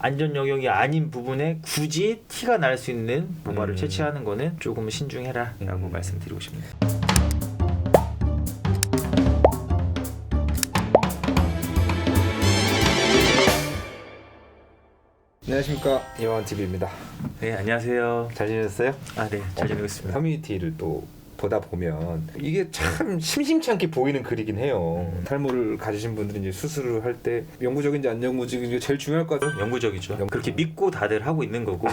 안전 영역이 아닌 부분에 굳이 티가 날 수 있는 모발을 채취하는 거는 조금 신중해라라고 말씀드리고 싶습니다. 안녕하십니까, 이화원TV입니다. 네, 안녕하세요. 잘 지내셨어요? 네, 잘 지내고 있습니다. 커뮤니티를 또 보다 보면 이게 참 심심치 않게 보이는 글이긴 해요. 탈모를 가지신 분들이 이제 수술을 할 때 영구적인지 안 영구적인지 제일 중요할 것 같아요. 영구적이죠. 그렇게 믿고 다들 하고 있는 거고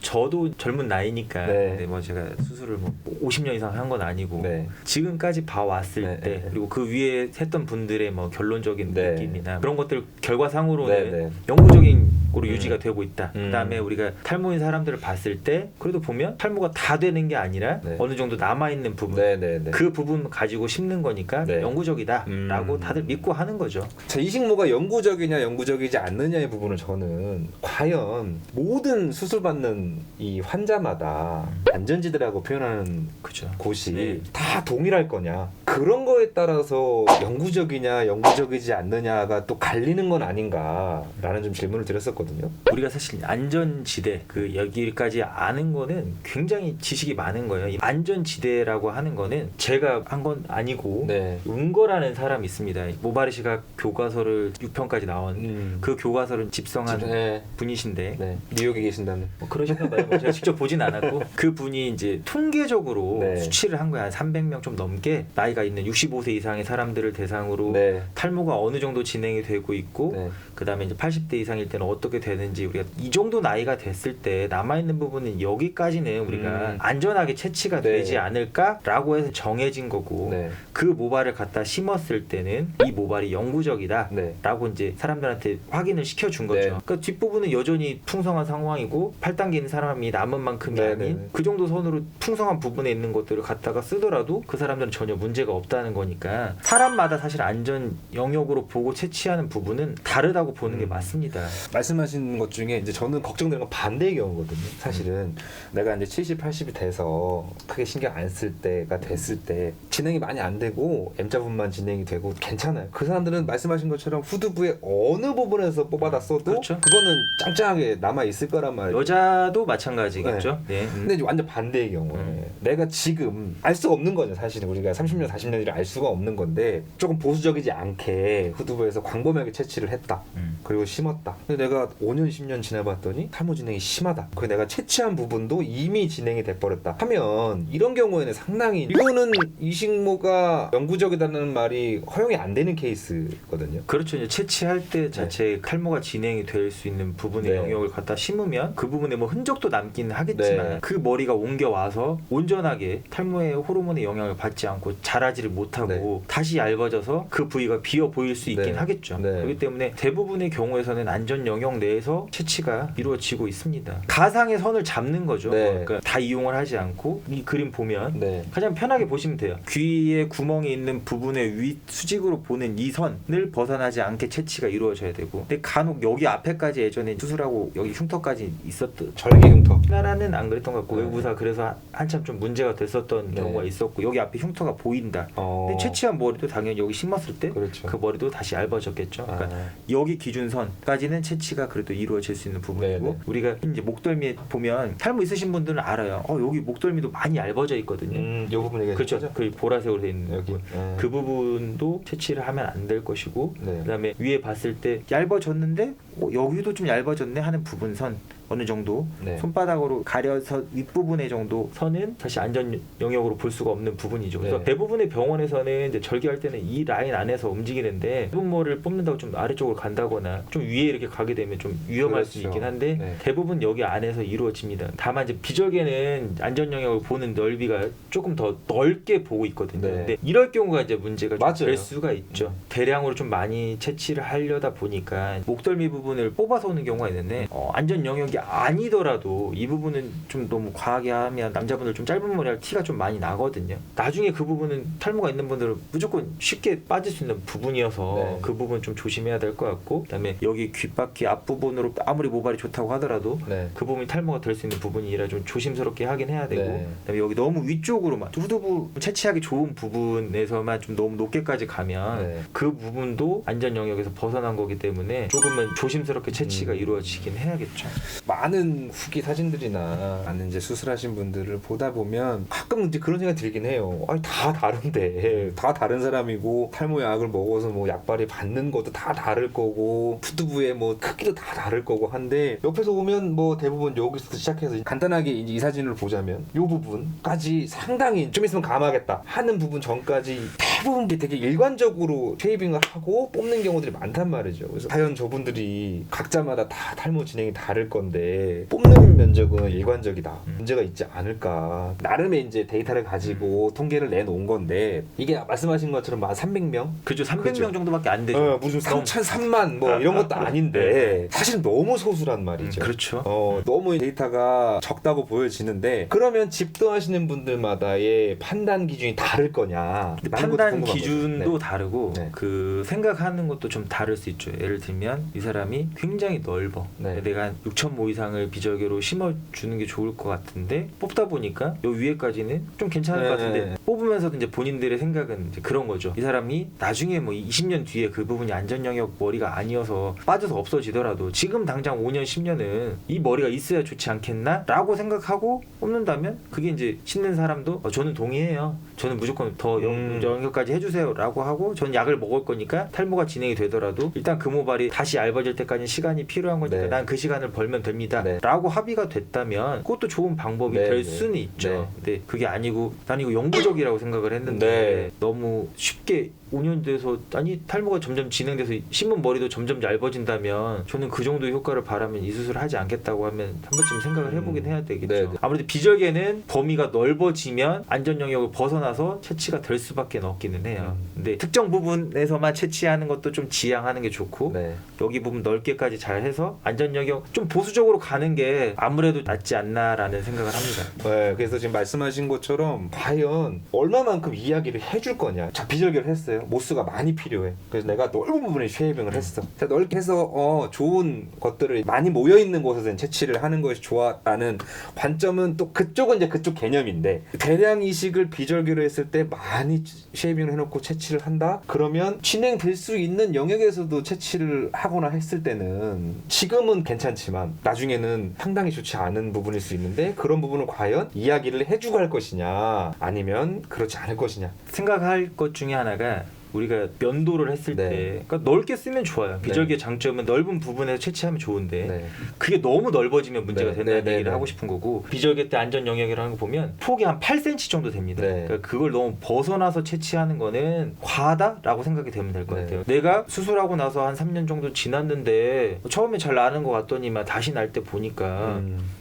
저도 젊은 나이니까 네. 뭐 제가 수술을 뭐 50년 이상 한 건 아니고 네. 지금까지 봐왔을 네, 때 네. 그리고 그 위에 했던 분들의 뭐 결론적인 네. 느낌이나 그런 것들 결과상으로는 네, 네. 영구적인 으로 유지가 되고 있다. 음. 그다음에 우리가 탈모인 사람들을 봤을 때 그래도 보면 탈모가 다 되는 게 아니라 네. 어느 정도 남아있는 부분 네, 네, 네. 그 부분 가지고 심는 거니까 네. 영구적이다라고 다들 믿고 하는 거죠. 자, 이식모가 영구적이냐 영구적이지 않느냐의 부분은 저는 과연 모든 수술받는 이 환자마다 안전지대라고 표현하는 그죠. 곳이 네. 다 동일할 거냐, 그런 거에 따라서 영구적이냐 영구적이지 않느냐가 또 갈리는 건 아닌가라는 좀 질문을 드렸었거든요. 우리가 사실 안전지대 여기까지 아는 거는 굉장히 지식이 많은 거예요. 이 안전지대라고 하는 거는 제가 한 건 아니고 네. 은거라는 사람이 있습니다. 모바르시가 교과서를 6편까지 나온 그 교과서를 집성한 네. 분이신데 네. 뉴욕에 계신다는. 뭐 그러신가 봐요. 뭐 제가 직접 보진 않았고 그 분이 이제 통계적으로 네. 수치를 한 거야. 한 300명 좀 넘게 나이가 있는 65세 이상의 사람들을 대상으로 네. 탈모가 어느 정도 진행이 되고 있고 네. 그다음에 이제 80대 이상일 때는 어떻게 되는지 우리가 이 정도 나이가 됐을 때 남아있는 부분은 여기까지는 우리가 안전하게 채취가 네. 되지 않을까라고 해서 정해진 거고 네. 그 모발을 갖다 심었을 때는 이 모발이 영구적이다 네. 라고 이제 사람들한테 확인을 시켜준 거죠. 네. 그러니까 뒷부분은 여전히 풍성한 상황이고 8단계 있는 사람이 남은 만큼이 네, 아닌 네. 그 정도 선으로 풍성한 부분에 있는 것들을 갖다가 쓰더라도 그 사람들은 전혀 문제가 없다는 거니까 사람마다 사실 안전 영역으로 보고 채취하는 부분은 다르다고 보는 게 맞습니다. 말씀하신 것 중에 이제 저는 걱정되는 건 반대의 경우거든요. 사실은 내가 이제 70, 80이 돼서 크게 신경 안 쓸 때가 됐을 때 진행이 많이 안 되고 M자분만 진행이 되고 괜찮아요. 그 사람들은 말씀하신 것처럼 후두부의 어느 부분에서 뽑아다 써도 그렇죠. 그거는 짱짱하게 남아 있을 거란 말이에요. 여자도 마찬가지겠죠. 네. 근데 이제 완전 반대의 경우에 내가 지금 알 수가 없는 거죠. 사실은 우리가 30년, 40년이라 알 수가 없는 건데 조금 보수적이지 않게 후두부에서 광범위하게 채취를 했다. 그리고 심었다. 근데 내가 5년, 10년 지나봤더니 탈모 진행이 심하다. 그 내가 채취한 부분도 이미 진행이 돼버렸다 하면 이런 경우에는 상당히 이거는 이식모가 영구적이라는 말이 허용이 안 되는 케이스거든요. 그렇죠. 이제 채취할 때 자체 탈모가 진행이 될 수 있는 부분의 네. 영역을 갖다 심으면 그 부분에 뭐 흔적도 남긴 하겠지만 네. 그 머리가 옮겨와서 온전하게 탈모의 호르몬의 영향을 받지 않고 자라지를 못하고 네. 다시 얇아져서 그 부위가 비어 보일 수 있긴 네. 하겠죠. 네. 그렇기 때문에 대부분의 경우에서는 안전 영역 내에서 채취가 이루어지고 있습니다. 가상의 선을 잡는 거죠. 네. 그러니까 다 이용을 하지 않고 이 그림 보면 네. 가장 편하게 보시면 돼요. 귀에 구멍이 있는 부분의 위 수직으로 보는 이 선을 벗어나지 않게 채취가 이루어져야 되고 근데 간혹 여기 앞에까지 예전에 수술하고 여기 흉터까지 있었던 절개 흉터. 우리나라는 안 그랬던 것 같고 네. 외부사 그래서 한참 좀 문제가 됐었던 네. 경우가 있었고 여기 앞에 흉터가 보인다. 근데 채취한 머리도 당연히 여기 심었을 때 그 그렇죠. 머리도 다시 얇아졌겠죠. 그러니까 아. 여기 기준선까지는 채취가 그래도 이루어질 수 있는 부분이고 네네. 우리가 이제 목덜미에 보면 탈모 있으신 분들은 알아요. 여기 목덜미도 많이 얇아져 있거든요. 이 부분 얘기하는 그렇죠. 거죠? 그 보라색으로 돼 있는 여기. 부분. 그 부분도 채취를 하면 안 될 것이고 네. 그다음에 위에 봤을 때 얇아졌는데 여기도 좀 얇아졌네 하는 부분선 어느 정도 네. 손바닥으로 가려서 윗부분의 정도 선은 사실 안전 영역으로 볼 수가 없는 부분이죠. 그래서 네. 대부분의 병원에서는 이제 절개할 때는 이 라인 안에서 움직이는데 부분모를 뽑는다고 좀 아래쪽으로 간다거나 좀 위에 이렇게 가게 되면 좀 위험할 수 그렇죠. 있긴 한데 네. 대부분 여기 안에서 이루어집니다. 다만 이제 비절개는 안전 영역을 보는 넓이가 조금 더 넓게 보고 있거든요. 네. 근데 이럴 경우가 이제 문제가 좀 맞아요. 될 수가 있죠. 대량으로 좀 많이 채취를 하려다 보니까 목덜미 부분을 뽑아서 오는 경우가 있는데 안전 영역이 이게 아니더라도 이 부분은 좀 너무 과하게 하면 남자분들 좀 짧은 머리 할 티가 좀 많이 나거든요. 나중에 그 부분은 탈모가 있는 분들은 무조건 쉽게 빠질 수 있는 부분이어서 네. 그 부분 좀 조심해야 될 것 같고, 그다음에 여기 귓바퀴 앞부분으로 아무리 모발이 좋다고 하더라도 네. 그 부분이 탈모가 될 수 있는 부분이라 좀 조심스럽게 하긴 해야 되고, 네. 그다음에 여기 너무 위쪽으로만 후두부 채취하기 좋은 부분에서만 좀 너무 높게까지 가면 네. 그 부분도 안전 영역에서 벗어난 거기 때문에 조금은 조심스럽게 채취가 이루어지긴 해야겠죠. 많은 후기 사진들이나 많은 이제 수술하신 분들을 보다 보면 가끔 이제 그런 생각이 들긴 해요. 아니, 다 다른데 다 다른 사람이고 탈모 약을 먹어서 뭐 약발이 받는 것도 다 다를 거고 후두부의 뭐 크기도 다 다를 거고 한데 옆에서 보면 뭐 대부분 여기서 시작해서 간단하게 이제 이 사진을 보자면 이 부분까지 상당히 좀 있으면 감하겠다 하는 부분 전까지 대부분 되게 일관적으로 쉐이빙을 하고 뽑는 경우들이 많단 말이죠. 그래서 과연 저분들이 각자마다 다 탈모 진행이 다를 건데 뽑는 면적은 일관적이다. 문제가 있지 않을까. 나름의 이제 데이터를 가지고 통계를 내놓은 건데 이게 말씀하신 것처럼 한 300명? 그죠. 300명 그죠. 정도밖에 안 되죠. 무슨 3천, 3만 뭐 이런 것도 아닌데 사실 너무 소수란 말이죠. 그렇죠. 너무 데이터가 적다고 보여지는데 그러면 집도하시는 분들마다의 판단 기준이 다를 거냐? 판단 기준도 네. 다르고 네. 그 생각하는 것도 좀 다를 수 있죠. 예를 들면 이 사람이 굉장히 넓어. 네. 내가 한 6,000모 이상을 비절개로 심어주는 게 좋을 것 같은데 뽑다 보니까 요 위에까지는 좀 괜찮을 네. 것 같은데 뽑으면서도 이제 본인들의 생각은 이제 그런 거죠. 이 사람이 나중에 뭐 20년 뒤에 그 부분이 안전 영역 머리가 아니어서 빠져서 없어지더라도 지금 당장 5년 10년은 이 머리가 있어야 좋지 않겠나? 라고 생각하고 뽑는다면 그게 이제 신는 사람도 저는 동의해요. 저는 무조건 더 영역까지 해주세요 라고 하고 저는 약을 먹을 거니까 탈모가 진행이 되더라도 일단 그 모발이 다시 얇아질 때까지 시간이 필요한 거니까 네. 난 그 시간을 벌면 됩니다 네. 라고 합의가 됐다면 그것도 좋은 방법이 네, 될 네. 수는 있죠. 네. 근데 그게 아니고 난 이거 영구적이라고 생각을 했는데 네. 너무 쉽게 5년 돼서 아니 탈모가 점점 진행돼서 심은 머리도 점점 얇아진다면 저는 그 정도의 효과를 바라면 이 수술을 하지 않겠다고 하면 한 번쯤 생각을 해보긴 해야 되겠죠. 네, 네. 아무래도 비절개는 범위가 넓어지면 안전 영역을 벗어나서 채취가 될 수밖에 없기는 해요. 근데 특정 부분에서만 채취하는 것도 좀 지양하는 게 좋고 네. 여기 부분 넓게까지 잘 해서 안전 영역 좀 보수적으로 가는 게 아무래도 낫지 않나라는 생각을 합니다. 네, 그래서 지금 말씀하신 것처럼 과연 얼마만큼 이야기를 해줄 거냐. 자, 비절개를 했어요. 모수가 많이 필요해. 그래서 내가 넓은 부분에 쉐이빙을 했어. 그래서 넓게 해서 좋은 것들을 많이 모여 있는 곳에서 채취를 하는 것이 좋아라는 관점은 또 그쪽은 이제 그쪽 개념인데 대량 이식을 비절개로 했을 때 많이 쉐이빙을 해놓고 채취를 한다. 그러면 진행될 수 있는 영역에서도 채취를 하거나 했을 때는 지금은 괜찮지만 나중에는 상당히 좋지 않은 부분일 수 있는데 그런 부분을 과연 이야기를 해주고 할 것이냐 아니면 그렇지 않을 것이냐. 생각할 것 중에 하나가 우리가 면도를 했을 네. 때 그러니까 넓게 쓰면 좋아요. 비절개 장점은 넓은 부분에서 채취하면 좋은데 네. 그게 너무 넓어지면 문제가 네. 된다는 네. 얘기를 네. 하고 싶은 거고 비절개 때 안전 영역이라는 거 보면 폭이 한 8cm 정도 됩니다. 네. 그러니까 그걸 너무 벗어나서 채취하는 거는 과하다라고 생각이 되면 될 것 네. 같아요. 내가 수술하고 나서 한 3년 정도 지났는데 처음에 잘 나는 것 같더니만 다시 날 때 보니까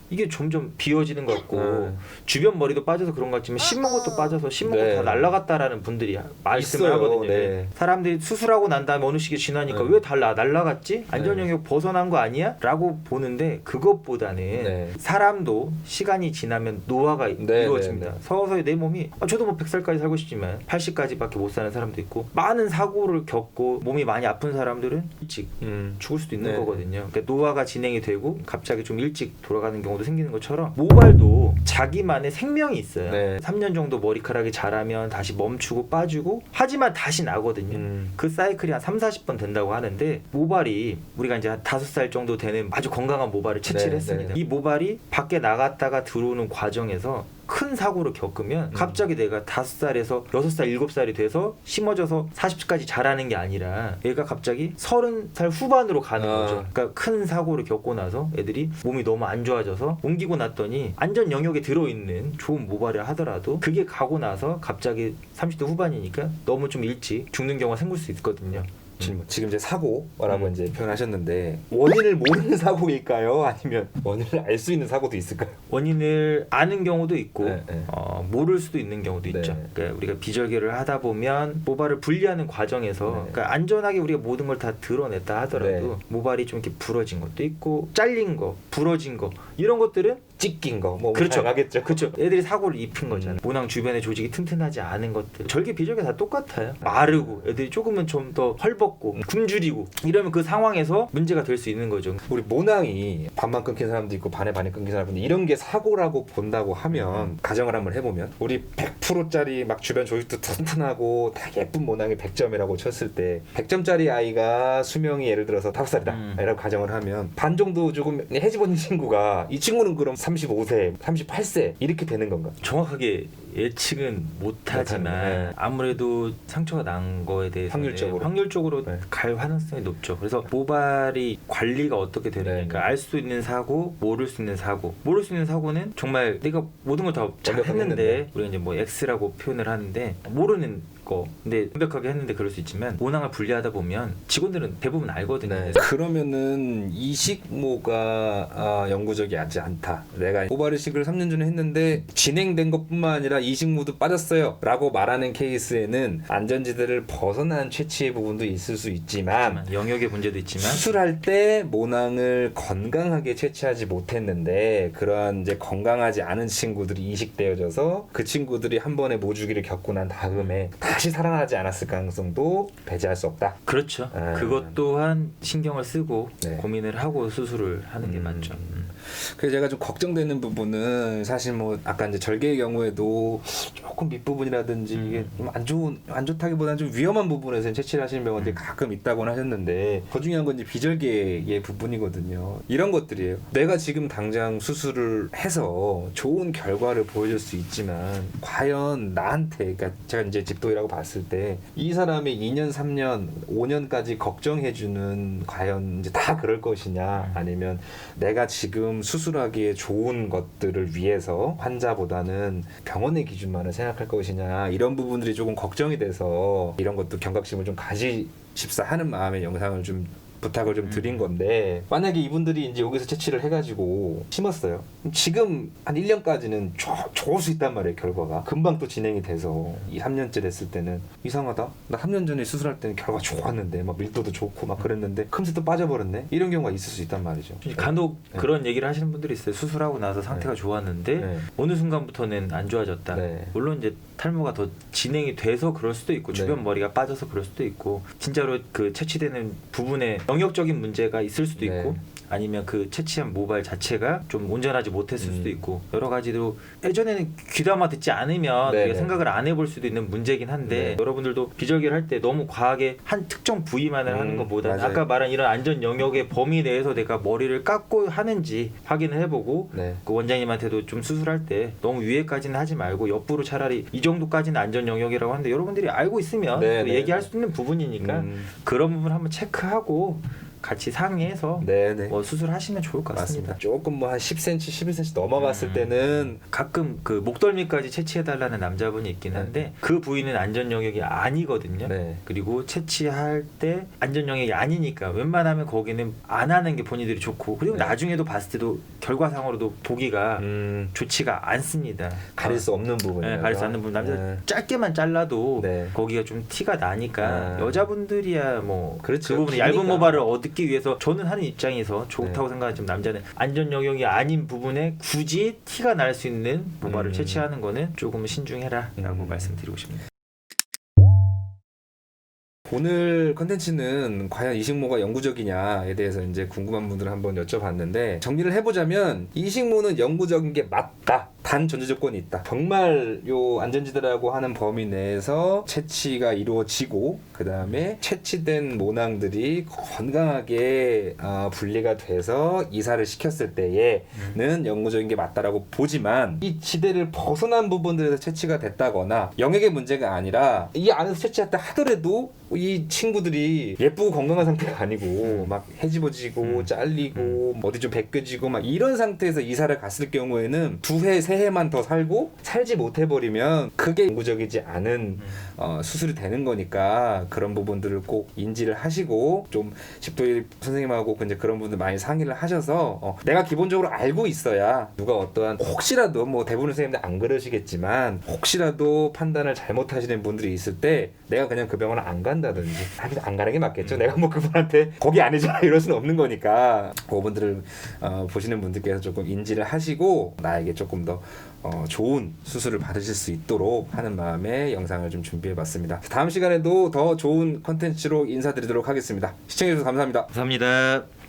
이게 점점 비어지는 것 같고 주변 머리도 빠져서 그런 것 같지만 심은 것도 빠져서 심은 네. 거 다 날라갔다라는 분들이 말씀을 있어요. 하거든요. 네. 사람들이 수술하고 난 다음에 어느 시기 지나니까 네. 왜 다 날라갔지? 안전 영역 벗어난 거 아니야? 라고 보는데 그것보다는 네. 사람도 시간이 지나면 노화가 네, 이루어집니다. 네, 네. 서서히 내 몸이 저도 뭐 100살까지 살고 싶지만 80까지밖에 못 사는 사람도 있고 많은 사고를 겪고 몸이 많이 아픈 사람들은 일찍 죽을 수도 있는 네. 거거든요. 그러니까 노화가 진행이 되고 갑자기 좀 일찍 돌아가는 경우도 생기는 것처럼 모발도 자기만의 생명이 있어요. 네. 3년 정도 머리카락이 자라면 다시 멈추고 빠지고 하지만 다시 나거든요. 그 사이클이 한 30-40번 된다고 하는데 모발이 우리가 이제 한 5살 정도 되는 아주 건강한 모발을 채취를 네, 했습니다. 네. 이 모발이 밖에 나갔다가 들어오는 과정에서 큰 사고를 겪으면 갑자기 내가 5살에서 6살, 7살이 돼서 심어져서 40까지 자라는 게 아니라 얘가 갑자기 30살 후반으로 가는 거죠. 그러니까 큰 사고를 겪고 나서 애들이 몸이 너무 안 좋아져서 옮기고 났더니 안전 영역에 들어있는 좋은 모발을 하더라도 그게 가고 나서 갑자기 30대 후반이니까 너무 좀 일찍 죽는 경우가 생길 수 있거든요. 질문. 지금 이제 사고라고 이제 표현하셨는데 원인을 모르는 사고일까요? 아니면 원인을 알 수 있는 사고도 있을까요? 원인을 아는 경우도 있고 네. 모를 수도 있는 경우도 네. 있죠. 그러니까 우리가 비절개를 하다 보면 모발을 분리하는 과정에서 네. 그러니까 안전하게 우리가 모든 걸 다 드러냈다 하더라도 모발이 좀 이렇게 부러진 것도 있고 잘린 거, 부러진 거 이런 것들은 찢긴 거, 뭐 그렇죠. 다양하겠죠. 그렇죠. 애들이 사고를 입힌 거잖아요. 모낭 주변의 조직이 튼튼하지 않은 것들. 절개 비절개 다 똑같아요. 마르고 애들이 조금은 좀 더 헐벗고 굶주리고 이러면 그 상황에서 문제가 될 수 있는 거죠. 우리 모낭이 반만 끊긴 사람도 있고 반에 끊긴 사람도 있고 이런 게 사고라고 본다고 하면 가정을 한번 해보면 우리 100%짜리 막 주변 조직도 튼튼하고 다 예쁜 모낭이 100점이라고 쳤을 때 100점짜리 아이가 수명이 예를 들어서 5살이다 라고 가정을 하면 반 정도 조금 해집어진 친구가 이 친구는 그럼 35세, 38세 이렇게 되는 건가? 정확하게 예측은 못하지만 네. 아무래도 상처가 난 거에 대해서 확률적으로 네. 갈 가능성이 높죠. 그래서 모발이 관리가 어떻게 되느니까 알 수 있는 사고, 모를 수 있는 사고. 모를 수 있는 사고는 정말 내가 모든 걸 다 잘 했는데 우리가 이제 뭐 X라고 표현을 하는데 모르는 거. 근데 완벽하게 했는데 그럴 수 있지만 모낭을 분리하다 보면 직원들은 대부분 알거든요. 네. 그러면은 이식모가 영구적이지 않다. 내가 모발 이식을 3년 전에 했는데 진행된 것뿐만 아니라 이식모도 빠졌어요 라고 말하는 케이스에는 안전지대를 벗어난 채취의 부분도 있을 수 있지만 영역의 문제도 있지만 수술할 때 모낭을 건강하게 채취하지 못했는데 그러한 이제 건강하지 않은 친구들이 이식되어져서 그 친구들이 한 번의 모주기를 겪고 난 다음에 다시 살아나지 않았을 가능성도 배제할 수 없다. 그렇죠. 그것 또한 신경을 쓰고 네. 고민을 하고 수술을 하는 게 맞죠. 그래서 제가 좀 걱정되는 부분은 사실 뭐 아까 이제 절개의 경우에도 조금 밑부분이라든지 이게 좀 안 좋다기보다는 좀 위험한 부분에서 채취를 하시는 병원들이 가끔 있다고 하셨는데 더 중요한 건 이제 비절개의 부분이거든요. 이런 것들이에요. 내가 지금 당장 수술을 해서 좋은 결과를 보여줄 수 있지만 과연 나한테 그러니까 제가 이제 집도이라고 봤을 때 이 사람의 2년, 3년, 5년까지 걱정해주는 과연 이제 다 그럴 것이냐 아니면 내가 지금 수술하기에 좋은 것들을 위해서 환자보다는 병원의 기준만을 생각할 것이냐 이런 부분들이 조금 걱정이 돼서 이런 것도 경각심을 좀 가지십사 하는 마음의 영상을 좀 부탁을 좀 드린 건데 만약에 이분들이 이제 여기서 채취를 해가지고 심었어요. 지금 한 1년까지는 좋을 수 있단 말이에요. 결과가 금방 또 진행이 돼서 2-3년째 됐을 때는 이상하다. 나 3년 전에 수술할 때는 결과 좋았는데 막 밀도도 좋고 막 그랬는데 금세 또 빠져버렸네. 이런 경우가 있을 수 있단 말이죠. 간혹 그런 얘기를 하시는 분들이 있어요. 수술하고 나서 상태가 좋았는데 어느 순간부터는 안 좋아졌다. 물론 이제 탈모가 더 진행이 돼서 그럴 수도 있고 주변 머리가 빠져서 그럴 수도 있고 진짜로 그 채취되는 부분에 영역적인 문제가 있을 수도 있고 아니면 그 채취한 모발 자체가 좀 온전하지 못했을 수도 있고 여러 가지로 예전에는 귀담아 듣지 않으면 우리가 생각을 안 해볼 수도 있는 문제긴 한데 여러분들도 비절개를 할 때 너무 과하게 한 특정 부위만을 하는 것보다 아까 말한 이런 안전 영역의 범위 내에서 내가 머리를 깎고 하는지 확인을 해보고 그 원장님한테도 좀 수술할 때 너무 위에까지는 하지 말고 옆으로 차라리 이 정도까지는 안전 영역이라고 하는데 여러분들이 알고 있으면 또 얘기할 수 있는 부분이니까 그런 부분 한번 체크하고 같이 상의해서 뭐 수술하시면 좋을 것 같습니다. 맞습니다. 조금 뭐 한 10cm, 11cm 넘어갔을 때는 가끔 그 목덜미까지 채취해달라는 남자분이 있긴 한데 그 부위는 안전 영역이 아니거든요. 그리고 채취할 때 안전 영역이 아니니까 웬만하면 거기는 안 하는 게 본인들이 좋고 그리고 나중에도 봤을 때도 결과상으로도 보기가 좋지가 않습니다. 가릴 수 없는 부분이에요. 가릴 수 없는 부분. 남자 짧게만 잘라도 거기가 좀 티가 나니까 여자분들이야 뭐 그 부분에 얇은 모발을 얻기 위해서 저는 하는 입장에서 좋다고 생각하지만 남자는 안전 영역이 아닌 부분에 굳이 티가 날 수 있는 모발을 채취하는 거는 조금 신중해라라고 말씀드리고 싶습니다. 오늘 컨텐츠는 과연 이식모가 영구적이냐에 대해서 이제 궁금한 분들을 한번 여쭤봤는데 정리를 해보자면 이식모는 영구적인 게 맞다. 단 전제 조건이 있다. 정말 요 안전지대라고 하는 범위 내에서 채취가 이루어지고 그 다음에 채취된 모낭들이 건강하게 분리가 돼서 이사를 시켰을 때에는 영구적인 게 맞다라고 보지만 이 지대를 벗어난 부분들에서 채취가 됐다거나 영역의 문제가 아니라 이 안에서 채취했다 하더라도 이 친구들이 예쁘고 건강한 상태가 아니고 막 해집어지고 잘리고 어디 좀 벗겨지고 막 이런 상태에서 이사를 갔을 경우에는 2회, 해만 더 살고 살지 못해버리면 그게 영구적이지 않은 수술이 되는 거니까 그런 부분들을 꼭 인지를 하시고 좀 집도일 선생님하고 이제 그런 분들 많이 상의를 하셔서 내가 기본적으로 알고 있어야 누가 어떠한 혹시라도 뭐 대부분 선생님들 안 그러시겠지만 혹시라도 판단을 잘못하시는 분들이 있을 때 내가 그냥 그 병원을 안 간다든지 하긴 안 가는 게 맞겠죠. 내가 뭐 그분한테 거기 아니잖아 이럴 수는 없는 거니까 그분들을 보시는 분들께서 조금 인지를 하시고 나에게 조금 더 좋은 수술을 받으실 수 있도록 하는 마음에 영상을 좀 준비해봤습니다. 다음 시간에도 더 좋은 컨텐츠로 인사드리도록 하겠습니다. 시청해주셔서 감사합니다. 감사합니다.